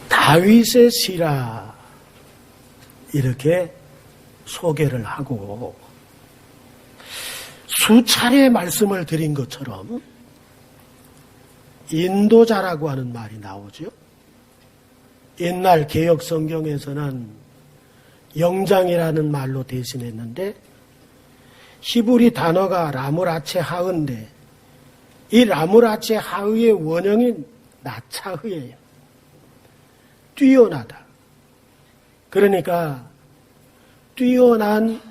다윗의 시라 이렇게 소개를 하고, 수차례 말씀을 드린 것처럼 인도자라고 하는 말이 나오죠. 옛날 개역 성경에서는 영장이라는 말로 대신했는데, 히브리 단어가 라무라체 하은데, 이 라무라체 하의의 원형이 나차흐예요. 뛰어나다. 그러니까 뛰어난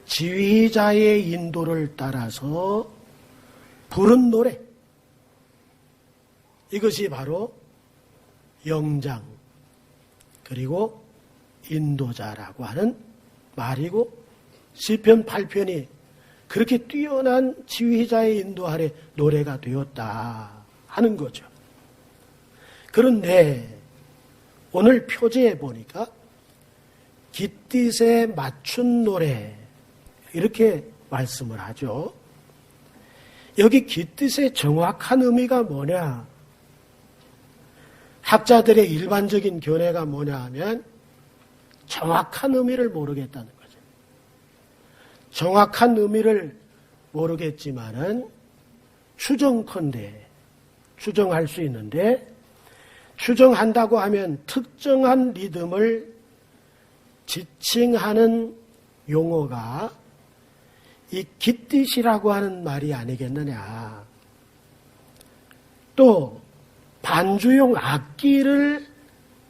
지휘자의 인도를 따라서 부른 노래, 이것이 바로 영장 그리고 인도자라고 하는 말이고, 시편 8편이 그렇게 뛰어난 지휘자의 인도 아래 노래가 되었다 하는 거죠. 그런데 오늘 표제에 보니까 깃딧에 맞춘 노래 이렇게 말씀을 하죠. 여기 깃딧의 정확한 의미가 뭐냐? 학자들의 일반적인 견해가 뭐냐 하면 정확한 의미를 모르겠다는 거죠. 정확한 의미를 모르겠지만은 추정할 수 있는데, 추정한다고 하면 특정한 리듬을 지칭하는 용어가 이 깃딧이라고 하는 말이 아니겠느냐. 또 반주용 악기를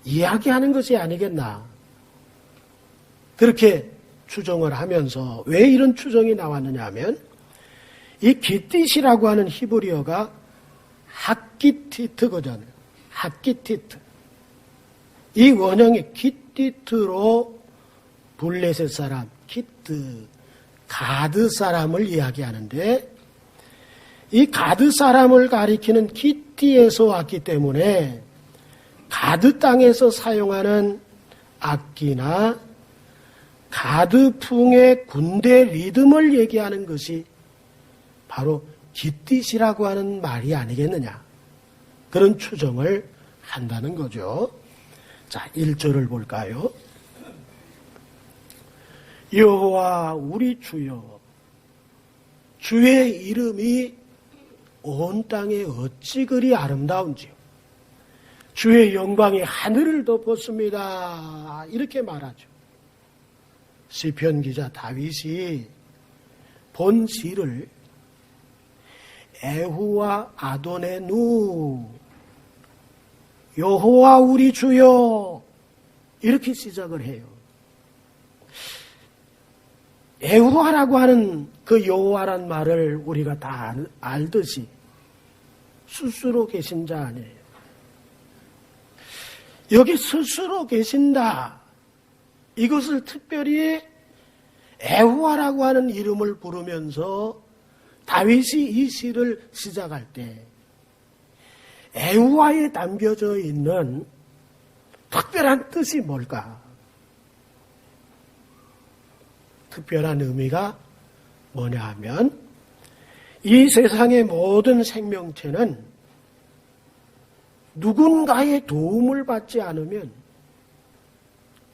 이야기하는 것이 아니겠나. 그렇게 추정을 하면서, 왜 이런 추정이 나왔느냐 하면, 이 깃딧이라고 하는 히브리어가 핫기티트거든요. 핫기티트. 이 원형이 깃디트로 블레셋 사람, 키트, 가드 사람을 이야기하는데, 이 가드 사람을 가리키는 키티에서 왔기 때문에 가드 땅에서 사용하는 악기나 가드풍의 군대 리듬을 얘기하는 것이 바로 깃딧이라고 하는 말이 아니겠느냐. 그런 추정을 한다는 거죠. 자, 1절을 볼까요? 여호와 우리 주여, 주의 이름이 온 땅에 어찌 그리 아름다운지요. 주의 영광이 하늘을 덮었습니다. 이렇게 말하죠. 시편 기자 다윗이 본 시를 에후와 아도네 누, 여호와 우리 주여, 이렇게 시작을 해요. 에후와라고 하는 그 여호와란 말을 우리가 다 알듯이 스스로 계신 자 아니에요. 여기 스스로 계신다, 이것을 특별히 에후와라고 하는 이름을 부르면서 다윗이 이 시를 시작할 때 에후와에 담겨져 있는 특별한 뜻이 뭘까? 특별한 의미가 뭐냐 하면, 이 세상의 모든 생명체는 누군가의 도움을 받지 않으면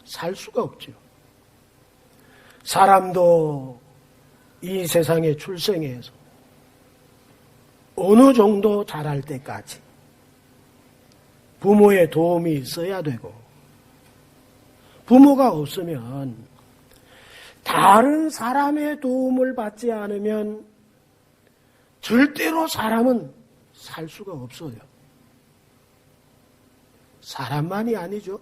살 수가 없죠. 사람도 이 세상에 출생해서 어느 정도 자랄 때까지 부모의 도움이 있어야 되고, 부모가 없으면 다른 사람의 도움을 받지 않으면 절대로 사람은 살 수가 없어요. 사람만이 아니죠.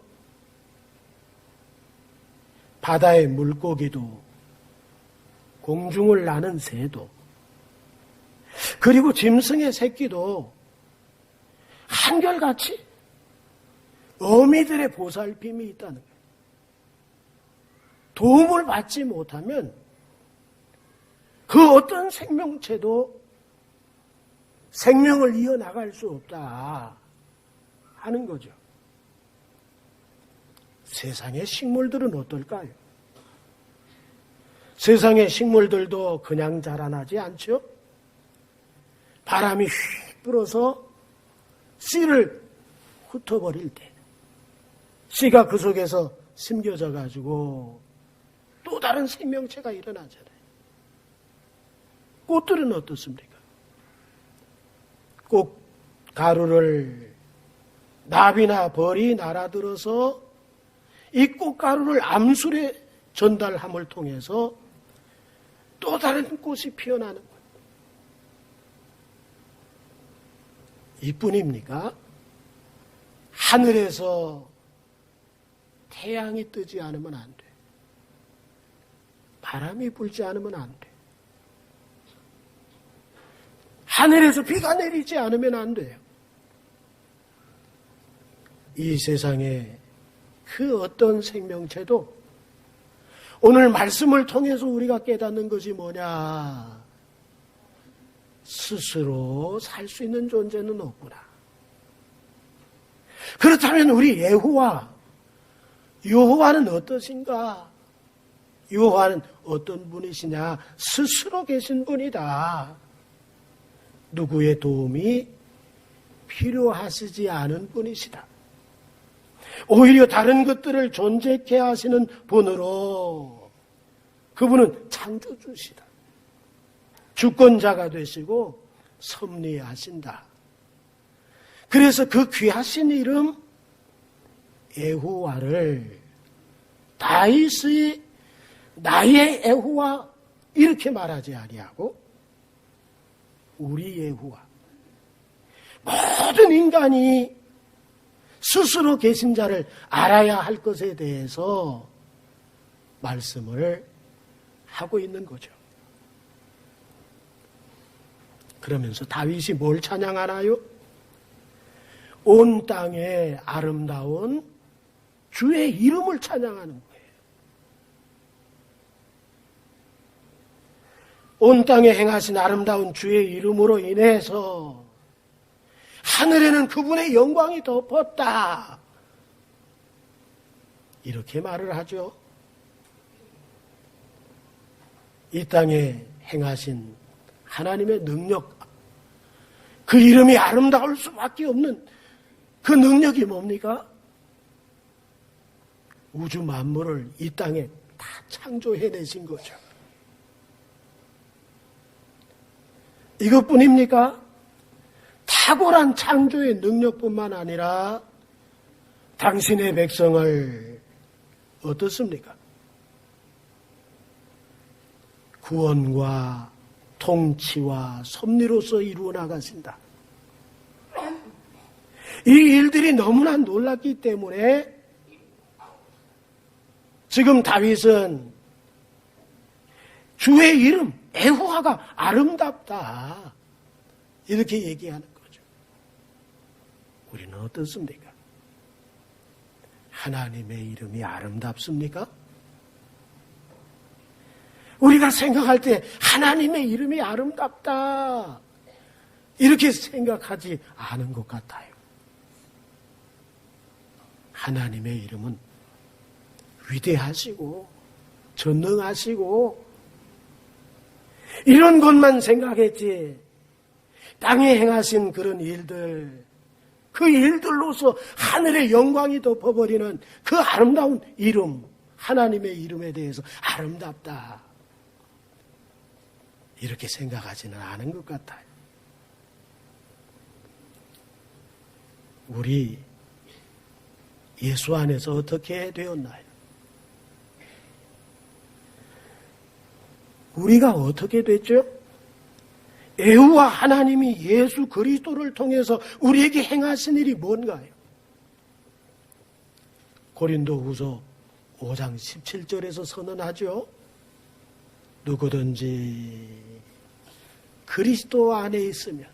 바다의 물고기도, 공중을 나는 새도, 그리고 짐승의 새끼도 한결같이 어미들의 보살핌이 있다는 거예요. 도움을 받지 못하면 그 어떤 생명체도 생명을 이어나갈 수 없다 하는 거죠. 세상의 식물들은 어떨까요? 세상의 식물들도 그냥 자라나지 않죠? 바람이 휙 불어서 씨를 흩어버릴 때 씨가 그 속에서 심겨져 가지고 또 다른 생명체가 일어나잖아요. 꽃들은 어떻습니까? 꽃 가루를 나비나 벌이 날아들어서 이 꽃가루를 암술에 전달함을 통해서 또 다른 꽃이 피어나는 거예요. 이뿐입니까? 하늘에서 태양이 뜨지 않으면 안 돼. 바람이 불지 않으면 안 돼. 하늘에서 비가 내리지 않으면 안 돼요. 이 세상에 그 어떤 생명체도 오늘 말씀을 통해서 우리가 깨닫는 것이 뭐냐? 스스로 살 수 있는 존재는 없구나. 그렇다면 우리 여호와는 어떠신가? 여호와는 어떤 분이시냐? 스스로 계신 분이다. 누구의 도움이 필요하시지 않은 분이시다. 오히려 다른 것들을 존재케 하시는 분으로 그분은 창조주시다. 주권자가 되시고 섭리하신다. 그래서 그 귀하신 이름 여호와를 다윗이 나의 여호와 이렇게 말하지 아니하고 우리 여호와, 모든 인간이 스스로 계신 자를 알아야 할 것에 대해서 말씀을 하고 있는 거죠. 그러면서 다윗이 뭘 찬양하나요? 온 땅의 아름다운 주의 이름을 찬양하는 거예요. 온 땅에 행하신 아름다운 주의 이름으로 인해서 하늘에는 그분의 영광이 덮었다. 이렇게 말을 하죠. 이 땅에 행하신 하나님의 능력, 그 이름이 아름다울 수밖에 없는 그 능력이 뭡니까? 우주 만물을 이 땅에 다 창조해내신 거죠. 이것뿐입니까? 탁월한 창조의 능력뿐만 아니라 당신의 백성을 어떻습니까? 구원과 통치와 섭리로서 이루어 나가신다. 이 일들이 너무나 놀랐기 때문에 지금 다윗은 주의 이름 여호와가 아름답다 이렇게 얘기하는 거죠. 우리는 어떻습니까? 하나님의 이름이 아름답습니까? 우리가 생각할 때 하나님의 이름이 아름답다 이렇게 생각하지 않은 것 같아요. 하나님의 이름은 위대하시고 전능하시고 이런 것만 생각했지 땅에 행하신 그런 일들, 그 일들로서 하늘의 영광이 덮어버리는 그 아름다운 이름, 하나님의 이름에 대해서 아름답다 이렇게 생각하지는 않은 것 같아요. 우리 예수 안에서 어떻게 되었나요? 우리가 어떻게 됐죠? 여호와 하나님이 예수 그리스도를 통해서 우리에게 행하신 일이 뭔가요? 고린도후서 5장 17절에서 선언하죠. 누구든지 그리스도 안에 있으면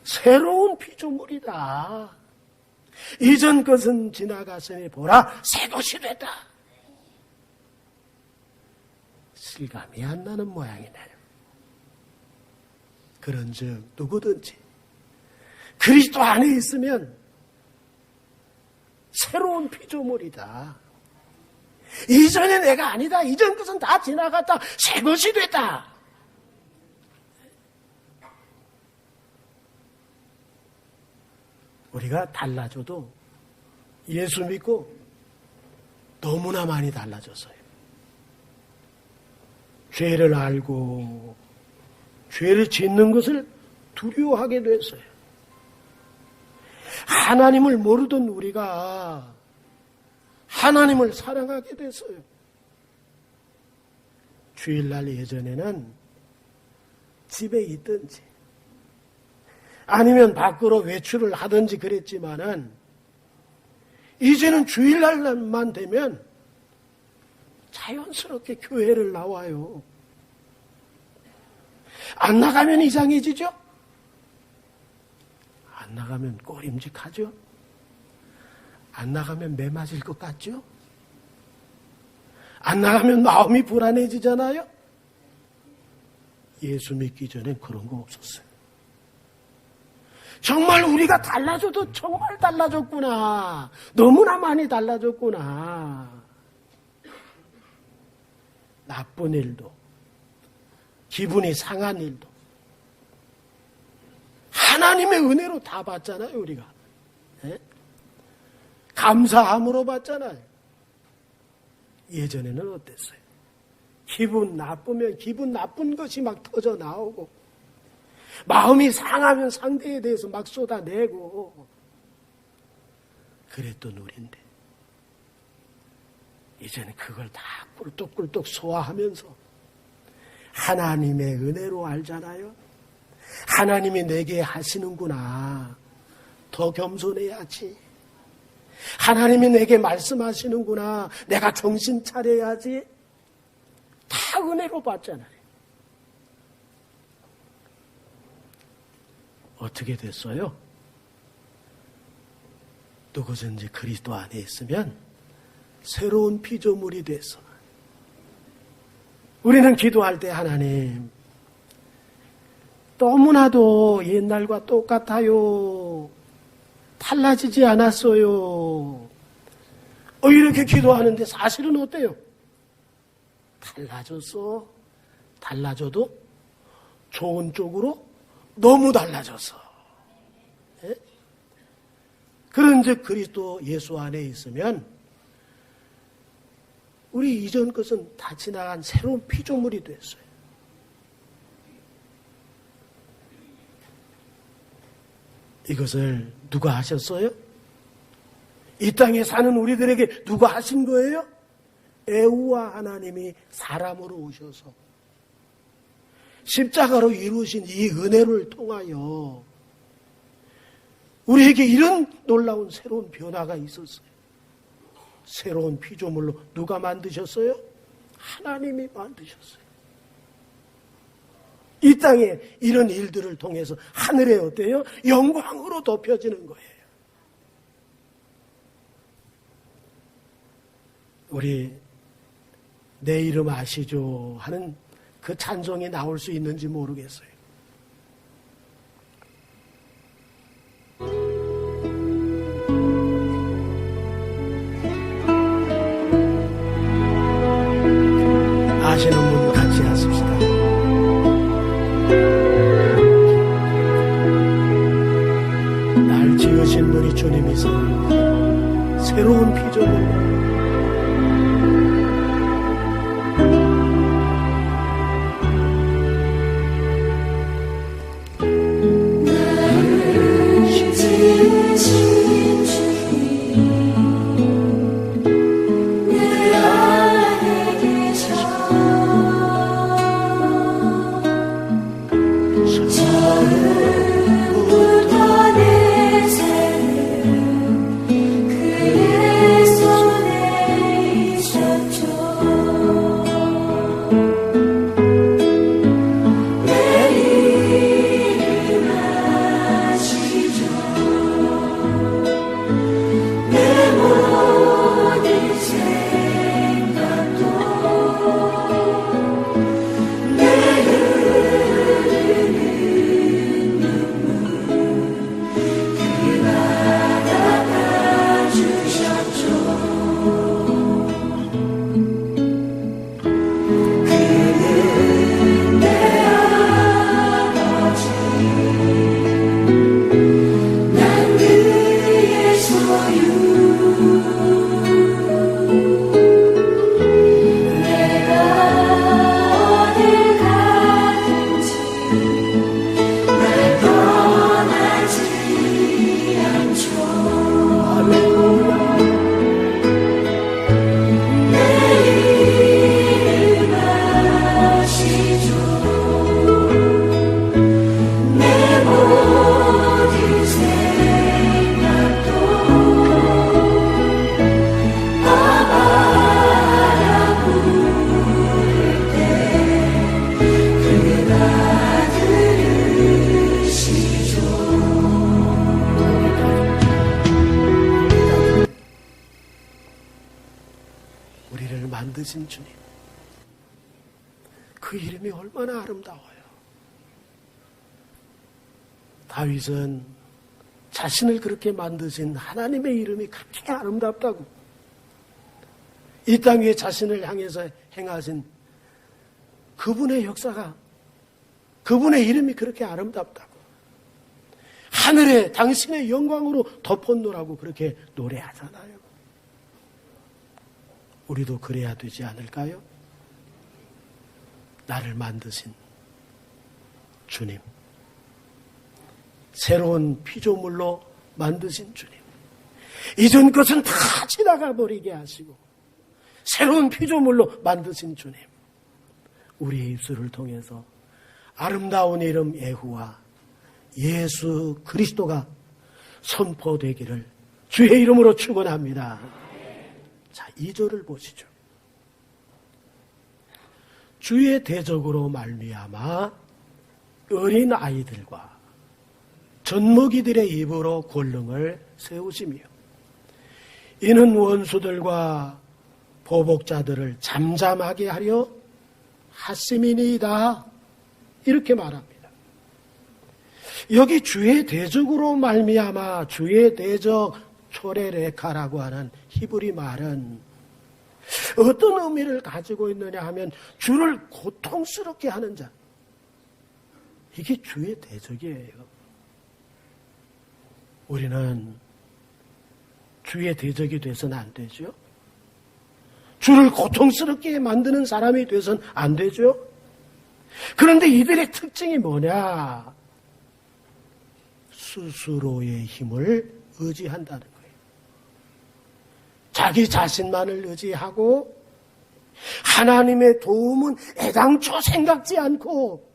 새로운 피조물이다. 이전 것은 지나갔으니 보라 새 것이 됐다. 실감이 안 나는 모양이네요. 그런즉 누구든지 그리스도 안에 있으면 새로운 피조물이다. 이전에 내가 아니다. 이전 것은 다 지나갔다. 새 것이 됐다. 우리가 달라져도 예수 믿고 너무나 많이 달라졌어요. 죄를 알고 죄를 짓는 것을 두려워하게 됐어요. 하나님을 모르던 우리가 하나님을 사랑하게 됐어요. 주일날 예전에는 집에 있든지 아니면 밖으로 외출을 하든지 그랬지만은 이제는 주일날만 되면 자연스럽게 교회를 나와요. 안 나가면 이상해지죠? 안 나가면 꼬림직하죠? 안 나가면 매 맞을 것 같죠? 안 나가면 마음이 불안해지잖아요? 예수 믿기 전엔 그런 거 없었어요. 정말 우리가 달라져도 정말 달라졌구나. 너무나 많이 달라졌구나. 나쁜 일도, 기분이 상한 일도 하나님의 은혜로 다 받잖아요, 우리가. 예? 감사함으로 받잖아요. 예전에는 어땠어요? 기분 나쁘면 기분 나쁜 것이 막 터져 나오고, 마음이 상하면 상대에 대해서 막 쏟아내고, 그랬던 우리인데, 이제는 그걸 다 꿀떡꿀떡 소화하면서 하나님의 은혜로 알잖아요. 하나님이 내게 하시는구나. 더 겸손해야지. 하나님이 내게 말씀하시는구나. 내가 정신 차려야지. 다 은혜로 받잖아요. 어떻게 됐어요? 누구든지 그리스도 안에 있으면 새로운 피조물이 됐어. 우리는 기도할 때 하나님, 너무나도 옛날과 똑같아요. 달라지지 않았어요. 이렇게 기도하는데 사실은 어때요? 달라졌어. 달라져도 좋은 쪽으로 너무 달라졌어. 예? 그런즉 그리스도 예수 안에 있으면 우리 이전 것은 다 지나간 새로운 피조물이 됐어요. 이것을 누가 하셨어요? 이 땅에 사는 우리들에게 누가 하신 거예요? 애우와 하나님이 사람으로 오셔서 십자가로 이루신 이 은혜를 통하여 우리에게 이런 놀라운 새로운 변화가 있었어요. 새로운 피조물로 누가 만드셨어요? 하나님이 만드셨어요. 이 땅에 이런 일들을 통해서 하늘에 어때요? 영광으로 덮여지는 거예요. 우리 내 이름 아시죠? 하는 그 찬송이 나올 수 있는지 모르겠어요. 아시는 분 같이 하십시다. 날 지으신 분이 주님이세요. 새로운 피조물. 부터 내 삶을 그의 손에 만드신 주님. 그 이름이 얼마나 아름다워요. 다윗은 자신을 그렇게 만드신 하나님의 이름이 그렇게 아름답다고, 이 땅 위에 자신을 향해서 행하신 그분의 역사가, 그분의 이름이 그렇게 아름답다고, 하늘에 당신의 영광으로 덮었노라고 그렇게 노래하잖아요. 우리도 그래야 되지 않을까요? 나를 만드신 주님, 새로운 피조물로 만드신 주님, 이전 것은 다 지나가 버리게 하시고 새로운 피조물로 만드신 주님, 우리의 입술을 통해서 아름다운 이름 예후와 예수 그리스도가 선포되기를 주의 이름으로 축원합니다. 자, 2절을 보시죠. 주의 대적으로 말미암아 어린 아이들과 젖먹이들의 입으로 권능을 세우시며 이는 원수들과 보복자들을 잠잠하게 하려 하심이니이다. 이렇게 말합니다. 여기 주의 대적으로 말미암아, 주의 대적 초레레카라고 하는 히브리 말은 어떤 의미를 가지고 있느냐 하면 주를 고통스럽게 하는 자, 이게 주의 대적이에요. 우리는 주의 대적이 돼서는 안 되죠. 주를 고통스럽게 만드는 사람이 돼서는 안 되죠. 그런데 이들의 특징이 뭐냐? 스스로의 힘을 의지한다는 거예요. 자기 자신만을 의지하고 하나님의 도움은 애당초 생각지 않고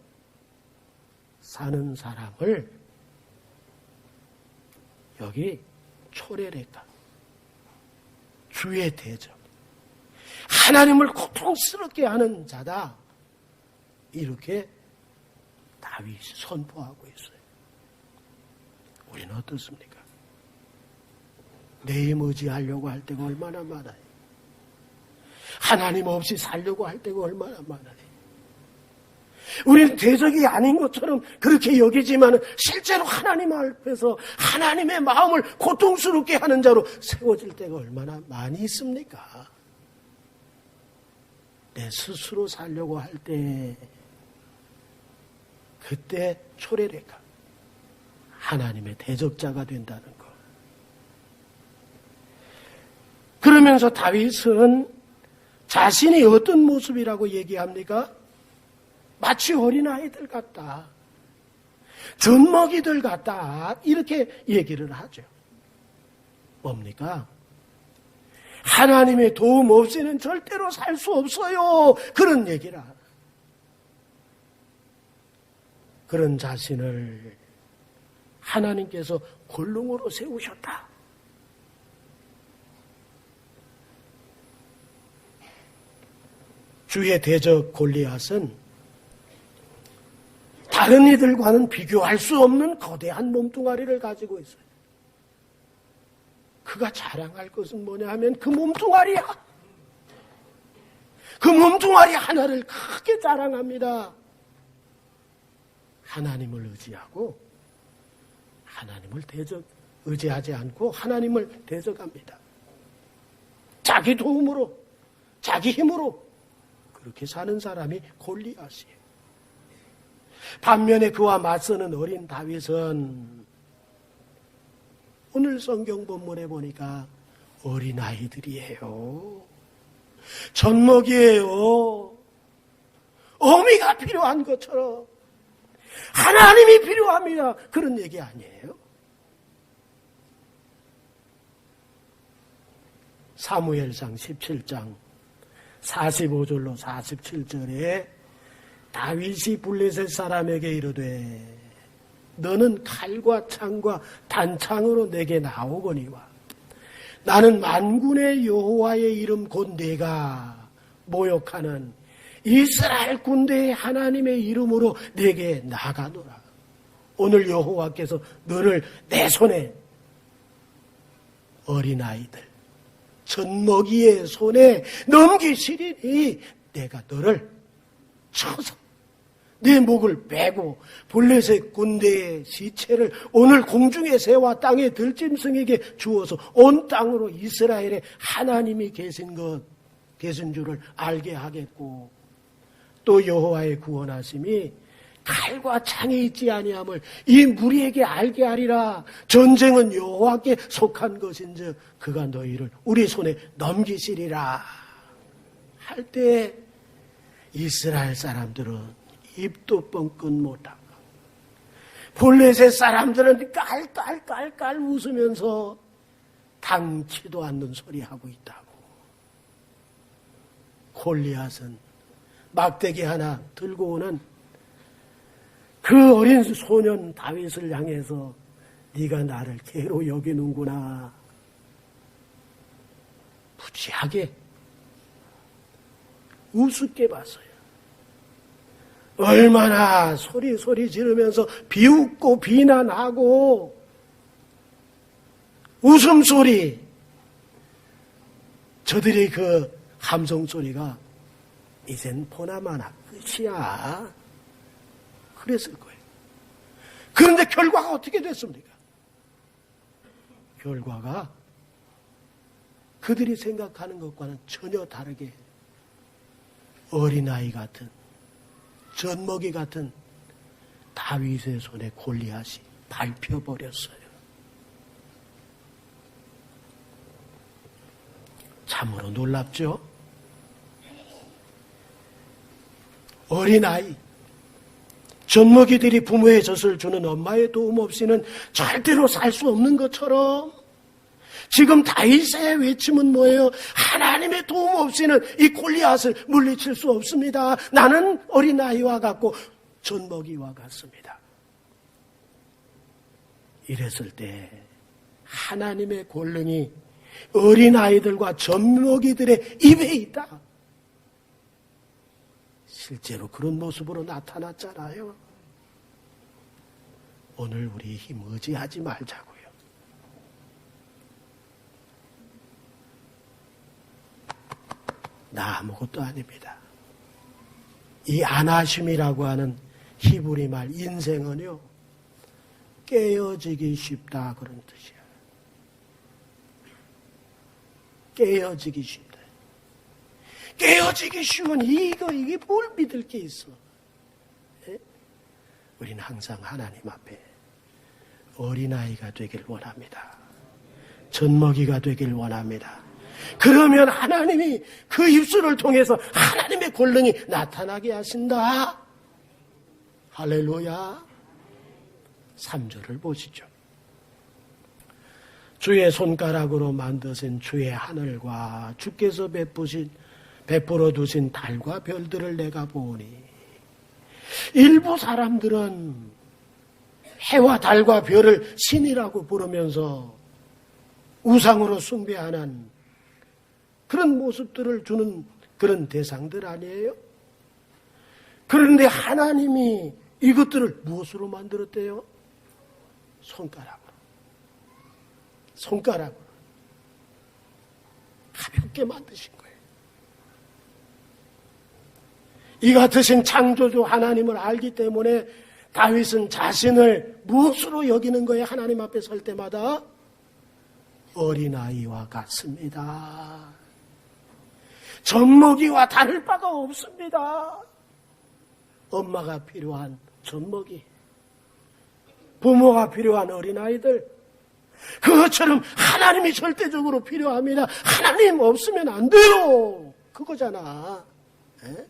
사는 사람을 여기 초래랬다. 주의 대적, 하나님을 고통스럽게 하는 자다. 이렇게 다윗이 선포하고 있어요. 우리는 어떻습니까? 내 힘 의지하려고 할 때가 얼마나 많아요. 하나님 없이 살려고 할 때가 얼마나 많아요. 우리는 대적이 아닌 것처럼 그렇게 여기지만 실제로 하나님 앞에서 하나님의 마음을 고통스럽게 하는 자로 세워질 때가 얼마나 많이 있습니까? 내 스스로 살려고 할 때, 그때 초래래가 하나님의 대적자가 된다는 것. 그러면서 다윗은 자신이 어떤 모습이라고 얘기합니까? 마치 어린아이들 같다, 젖먹이들 같다, 이렇게 얘기를 하죠. 뭡니까? 하나님의 도움 없이는 절대로 살 수 없어요, 그런 얘기라. 그런 자신을 하나님께서 권능으로 세우셨다. 주의 대적 골리앗은 다른 이들과는 비교할 수 없는 거대한 몸뚱아리를 가지고 있어요. 그가 자랑할 것은 뭐냐 하면 그 몸뚱아리야. 그 몸뚱아리 하나를 크게 자랑합니다. 하나님을 의지하고 하나님을 의지하지 않고 하나님을 대적합니다. 자기 도움으로, 자기 힘으로 그렇게 사는 사람이 골리앗이에요. 반면에 그와 맞서는 어린 다윗은 오늘 성경 본문에 보니까 어린아이들이에요. 젖먹이에요. 어미가 필요한 것처럼 하나님이 필요합니다. 그런 얘기 아니에요? 사무엘상 17장 45절로 47절에 다윗이 블레셋 사람에게 이르되 너는 칼과 창과 단창으로 내게 나오거니와 나는 만군의 여호와의 이름 곧 내가 모욕하는 이스라엘 군대의 하나님의 이름으로 내게 나가노라. 오늘 여호와께서 너를 내 손에 어린아이들, 젖먹이의 손에 넘기시리니 내가 너를 쳐서 내 목을 베고 블레셋 군대의 시체를 오늘 공중의 새와 땅의 들짐승에게 주어서 온 땅으로 이스라엘의 하나님이 계신 줄을 알게 하겠고, 또 여호와의 구원하심이 칼과 창에 있지 아니함을 이 무리에게 알게 하리라. 전쟁은 여호와께 속한 것인즉 그가 너희를 우리 손에 넘기시리라 할 때 이스라엘 사람들은 입도 뻥끗 못하고 블레셋 사람들은 깔깔깔깔 웃으면서 당치도 않는 소리 하고 있다고. 골리앗은 막대기 하나 들고 오는 그 어린 소년 다윗을 향해서 네가 나를 개로 여기는구나, 무지하게 우습게 봤어요. 얼마나 소리 지르면서 비웃고 비난하고 웃음소리, 저들의 그 함성소리가 이젠 보나마나 끝이야 그랬을 거예요. 그런데 결과가 어떻게 됐습니까? 결과가 그들이 생각하는 것과는 전혀 다르게 어린아이 같은, 젖먹이 같은 다윗의 손에 골리앗이 밟혀버렸어요. 참으로 놀랍죠? 어린아이, 젖먹이들이 부모의 젖을 주는 엄마의 도움 없이는 절대로 살 수 없는 것처럼 지금 다윗의 외침은 뭐예요? 하나님의 도움 없이는 이 골리앗을 물리칠 수 없습니다. 나는 어린아이와 같고 젖먹이와 같습니다. 이랬을 때 하나님의 권능이 어린아이들과 젖먹이들의 입에 있다. 실제로 그런 모습으로 나타났잖아요. 오늘 우리 힘 의지하지 말자고요. 나 아무것도 아닙니다. 이 아나심이라고 하는 히브리 말 인생은요, 깨어지기 쉽다 그런 뜻이야. 깨어지기 쉽다. 깨어지기 쉬운 이게 뭘 믿을 게 있어? 예? 우리는 항상 하나님 앞에 어린아이가 되길 원합니다. 젖먹이가 되길 원합니다. 그러면 하나님이 그 입술을 통해서 하나님의 권능이 나타나게 하신다. 할렐루야. 3절을 보시죠. 주의 손가락으로 만드신 주의 하늘과 주께서 베풀어 두신 달과 별들을 내가 보니, 일부 사람들은 해와 달과 별을 신이라고 부르면서 우상으로 숭배하는 그런 모습들을 주는 그런 대상들 아니에요? 그런데 하나님이 이것들을 무엇으로 만들었대요? 손가락으로 가볍게 만드신 거예요. 이 같으신 창조주 하나님을 알기 때문에 다윗은 자신을 무엇으로 여기는 거예요? 하나님 앞에 설 때마다 어린아이와 같습니다. 젖먹이와 다를 바가 없습니다. 엄마가 필요한 젖먹이, 부모가 필요한 어린아이들, 그것처럼 하나님이 절대적으로 필요합니다. 하나님 없으면 안 돼요. 그거잖아. 에?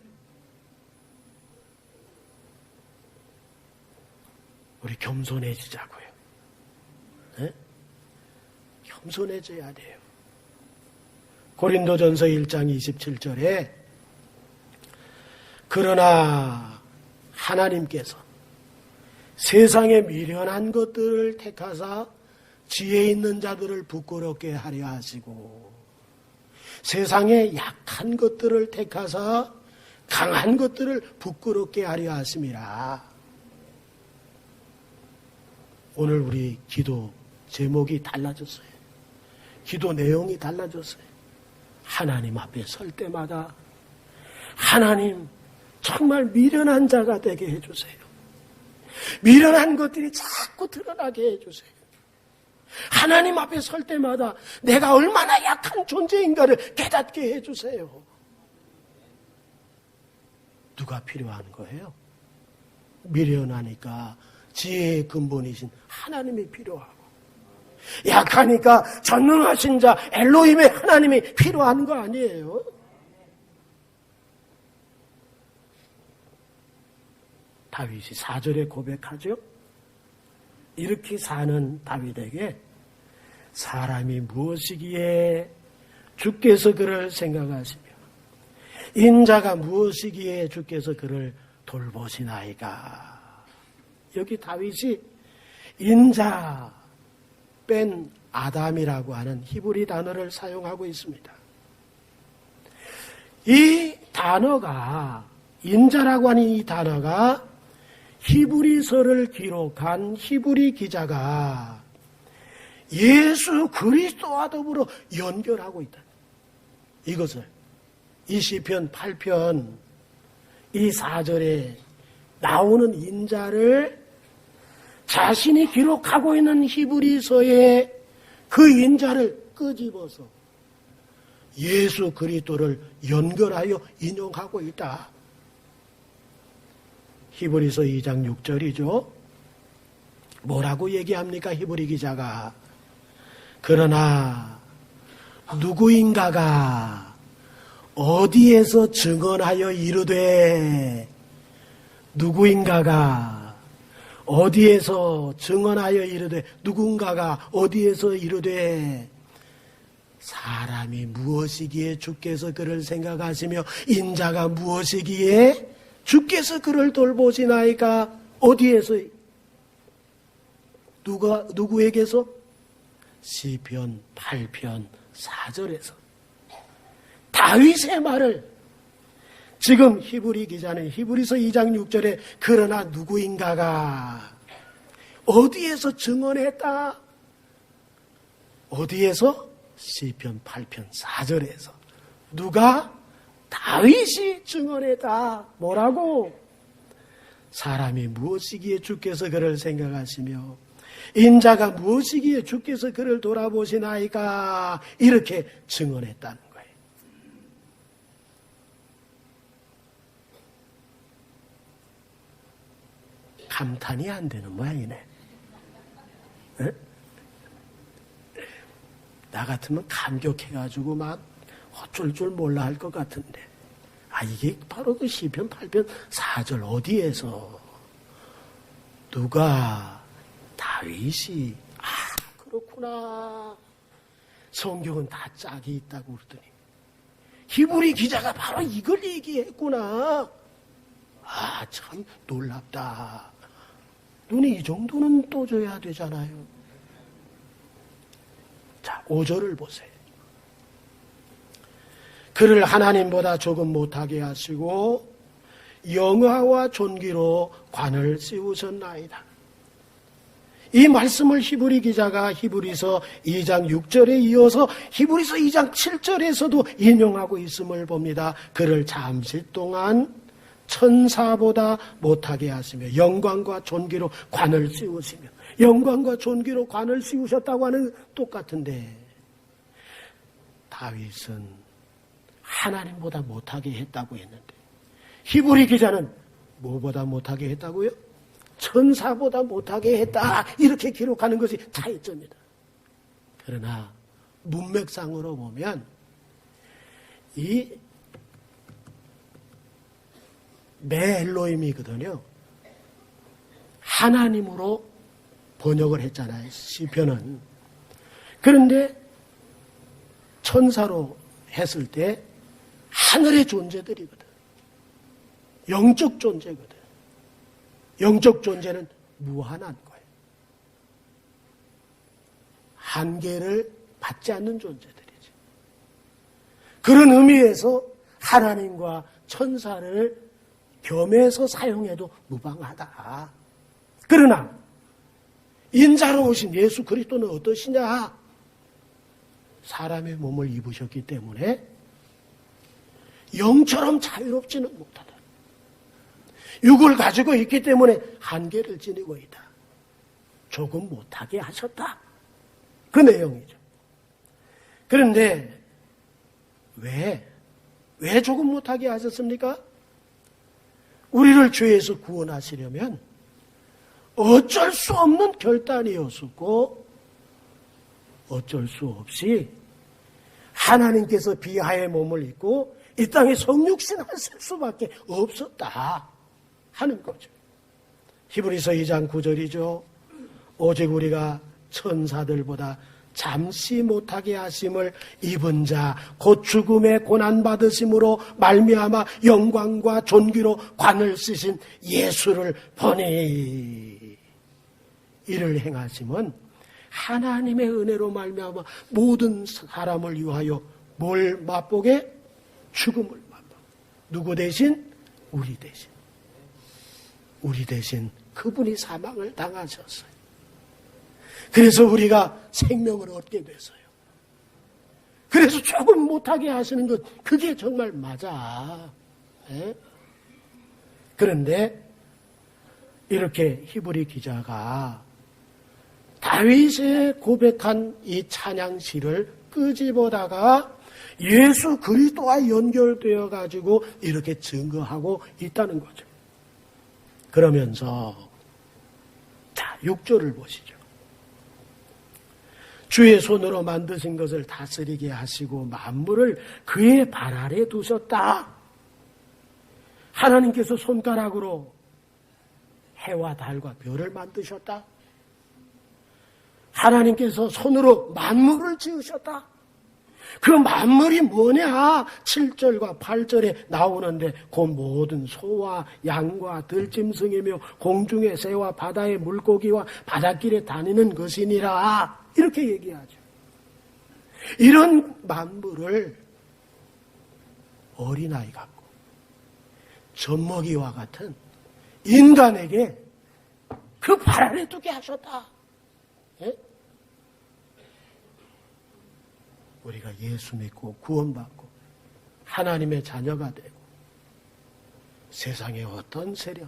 우리 겸손해지자고요. 에? 겸손해져야 돼요. 고린도전서 1장 27절에 그러나 하나님께서 세상의 미련한 것들을 택하사 지혜 있는 자들을 부끄럽게 하려 하시고 세상의 약한 것들을 택하사 강한 것들을 부끄럽게 하려 하심이라. 오늘 우리 기도 제목이 달라졌어요. 기도 내용이 달라졌어요. 하나님 앞에 설 때마다 하나님 정말 미련한 자가 되게 해주세요. 미련한 것들이 자꾸 드러나게 해주세요. 하나님 앞에 설 때마다 내가 얼마나 약한 존재인가를 깨닫게 해주세요. 누가 필요한 거예요? 미련하니까 지혜의 근본이신 하나님이 필요하고, 약하니까 전능하신 자 엘로힘의 하나님이 필요한 거 아니에요? 다윗이 4절에 고백하죠. 이렇게 사는 다윗에게 사람이 무엇이기에 주께서 그를 생각하시며 인자가 무엇이기에 주께서 그를 돌보시나이까. 여기 다윗이 인자 뺀 아담이라고 하는 히브리 단어를 사용하고 있습니다. 이 단어가, 인자라고 하는 이 단어가 히브리서를 기록한 히브리 기자가 예수 그리스도와 더불어 연결하고 있다. 이것을 이 시편 8편 이 4절에 나오는 인자를 자신이 기록하고 있는 히브리서에 그 인자를 끄집어서 예수 그리스도를 연결하여 인용하고 있다. 히브리서 2장 6절이죠. 뭐라고 얘기합니까? 히브리 기자가. 그러나 누구인가가 어디에서 증언하여 이르되, 누구인가가 어디에서 증언하여 이르되, 누군가가 어디에서 이르되 사람이 무엇이기에 주께서 그를 생각하시며 인자가 무엇이기에 주께서 그를 돌보시나이까. 어디에서? 누구에게서? 시편 8편 4절에서 다윗의 말을 지금 히브리 기자는 히브리서 2장 6절에 그러나 누구인가가 어디에서 증언했다? 어디에서? 시편 8편 4절에서 누가? 다윗이 증언했다. 뭐라고? 사람이 무엇이기에 주께서 그를 생각하시며 인자가 무엇이기에 주께서 그를 돌아보시나이까. 이렇게 증언했다는 거예요. 감탄이 안 되는 모양이네. 네? 나 같으면 감격해가지고 막 어쩔 줄 몰라 할 것 같은데, 이게 바로 그 시편 8편 4절 어디에서 누가? 다윗이. 그렇구나. 성경은 다 짝이 있다고 그러더니 히브리 기자가 바로 이걸 얘기했구나. 참 놀랍다. 눈이 이 정도는 떠줘야 되잖아요. 자, 5절을 보세요. 그를 하나님보다 조금 못하게 하시고 영화와 존귀로 관을 씌우셨나이다. 이 말씀을 히브리 기자가 히브리서 2장 6절에 이어서 히브리서 2장 7절에서도 인용하고 있음을 봅니다. 그를 잠시 동안 천사보다 못하게 하시며 영광과 존귀로 관을 씌우시며, 영광과 존귀로 관을 씌우셨다고 하는 똑같은데, 다윗은 하나님보다 못하게 했다고 했는데 히브리 기자는 뭐보다 못하게 했다고요? 천사보다 못하게 했다. 이렇게 기록하는 것이 차이점이다. 그러나 문맥상으로 보면 이 메엘로임이거든요. 하나님으로 번역을 했잖아요, 시편은. 그런데 천사로 했을 때 하늘의 존재들이거든. 영적 존재거든. 영적 존재는 무한한 거예요. 한계를 받지 않는 존재들이죠. 그런 의미에서 하나님과 천사를 겸해서 사용해도 무방하다. 그러나 인자로 오신 예수 그리스도는 어떠시냐? 사람의 몸을 입으셨기 때문에 영처럼 자유롭지는 못하다. 육을 가지고 있기 때문에 한계를 지니고 있다. 조금 못하게 하셨다. 그 내용이죠. 그런데 왜 조금 못하게 하셨습니까? 우리를 죄에서 구원하시려면 어쩔 수 없는 결단이었었고 어쩔 수 없이 하나님께서 비하의 몸을 입고 이 땅에 성육신 하실 수밖에 없었다 하는 거죠. 히브리서 2장 9절이죠. 오직 우리가 천사들보다 잠시 못하게 하심을 입은 자 곧 죽음의 고난받으심으로 말미암아 영광과 존귀로 관을 쓰신 예수를 보니 이를 행하심은 하나님의 은혜로 말미암아 모든 사람을 위하여 뭘 맛보게? 죽음을 맛보게. 누구 대신? 우리 대신. 우리 대신 그분이 사망을 당하셨어요. 그래서 우리가 생명을 얻게 됐어요. 그래서 조금 못하게 하시는 것, 그게 정말 맞아. 네? 그런데 이렇게 히브리 기자가 다윗의 고백한 이 찬양시를 끄집어다가 예수 그리스도와 연결되어 가지고 이렇게 증거하고 있다는 거죠. 그러면서 자, 6절을 보시죠. 주의 손으로 만드신 것을 다스리게 하시고 만물을 그의 발 아래 두셨다. 하나님께서 손가락으로 해와 달과 별을 만드셨다. 하나님께서 손으로 만물을 지으셨다. 그 만물이 뭐냐? 7절과 8절에 나오는데 그 모든 소와 양과 들짐승이며 공중의 새와 바다의 물고기와 바닷길에 다니는 것이니라. 이렇게 얘기하죠. 이런 만물을 어린아이 같고 젖먹이와 같은 인간에게 그 발 아래 두게 하셨다. 예? 우리가 예수 믿고 구원받고 하나님의 자녀가 되고 세상의 어떤 세력,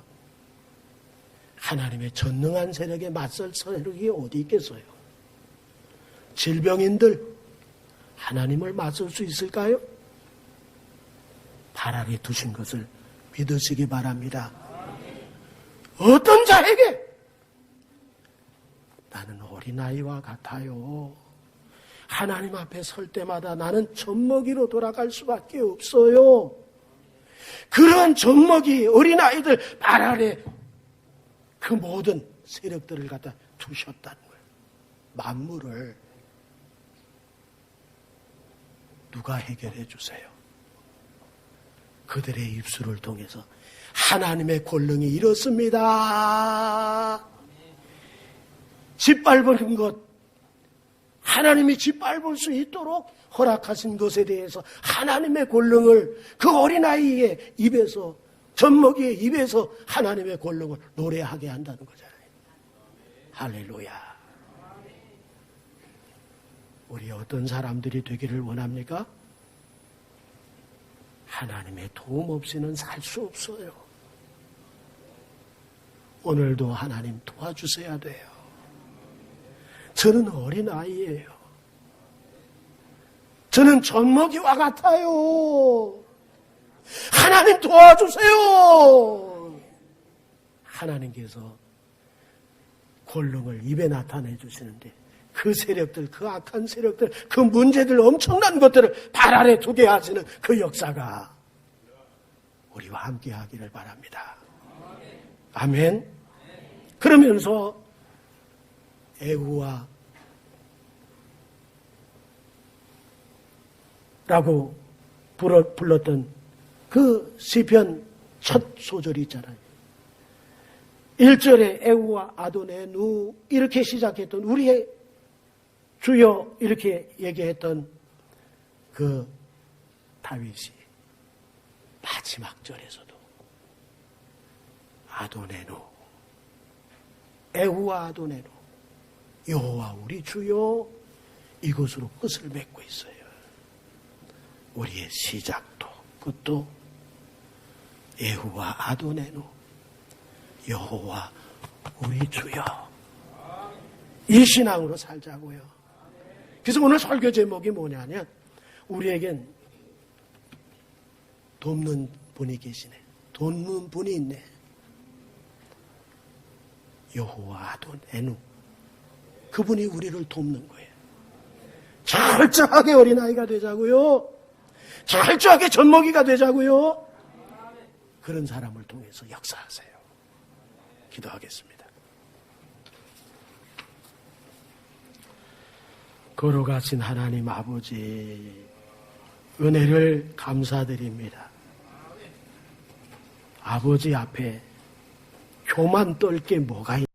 하나님의 전능한 세력에 맞설 세력이 어디 있겠어요? 질병인들 하나님을 맞설 수 있을까요? 발 아래 두신 것을 믿으시기 바랍니다. 어떤 자에게? 나는 어린아이와 같아요. 하나님 앞에 설 때마다 나는 젖먹이로 돌아갈 수밖에 없어요. 그런 젖먹이 어린아이들 발 아래 그 모든 세력들을 갖다 두셨다는 거예요. 만물을 누가 해결해 주세요? 그들의 입술을 통해서 하나님의 권능이 이렇습니다. 짓밟은 것, 하나님이 짓밟을 수 있도록 허락하신 것에 대해서 하나님의 권능을 그 어린아이의 입에서, 젖먹이의 입에서 하나님의 권능을 노래하게 한다는 거잖아요. 할렐루야. 우리 어떤 사람들이 되기를 원합니까? 하나님의 도움 없이는 살 수 없어요. 오늘도 하나님 도와주셔야 돼요. 저는 어린아이예요. 저는 젖먹이와 같아요. 하나님 도와주세요. 하나님께서 권능을 입에 나타내 주시는데 그 세력들, 그 악한 세력들, 그 문제들, 엄청난 것들을 발 아래 두게 하시는 그 역사가 우리와 함께 하기를 바랍니다. 아멘. 그러면서 애구와 라고 불렀던 그 시편 첫 소절이 있잖아요. 1절에 애우와 아도네누 이렇게 시작했던 우리의 주여 이렇게 얘기했던 그 다윗이 마지막 절에서도 아도네누 애우와 아도네누 여호와 우리 주여 이것으로 끝을 맺고 있어요. 우리의 시작도 그것도 예후와 아도네누, 여호와 우리 주여. 이 신앙으로 살자고요. 그래서 오늘 설교 제목이 뭐냐면 우리에겐 돕는 분이 계시네. 돕는 분이 있네. 여호와 아도네누. 그분이 우리를 돕는 거예요. 철저하게 어린아이가 되자고요. 철저하게 젖먹이가 되자고요. 그런 사람을 통해서 역사하세요. 기도하겠습니다. 걸어가신 하나님 아버지, 은혜를 감사드립니다. 아버지 앞에 교만 떨 게 뭐가 있나요?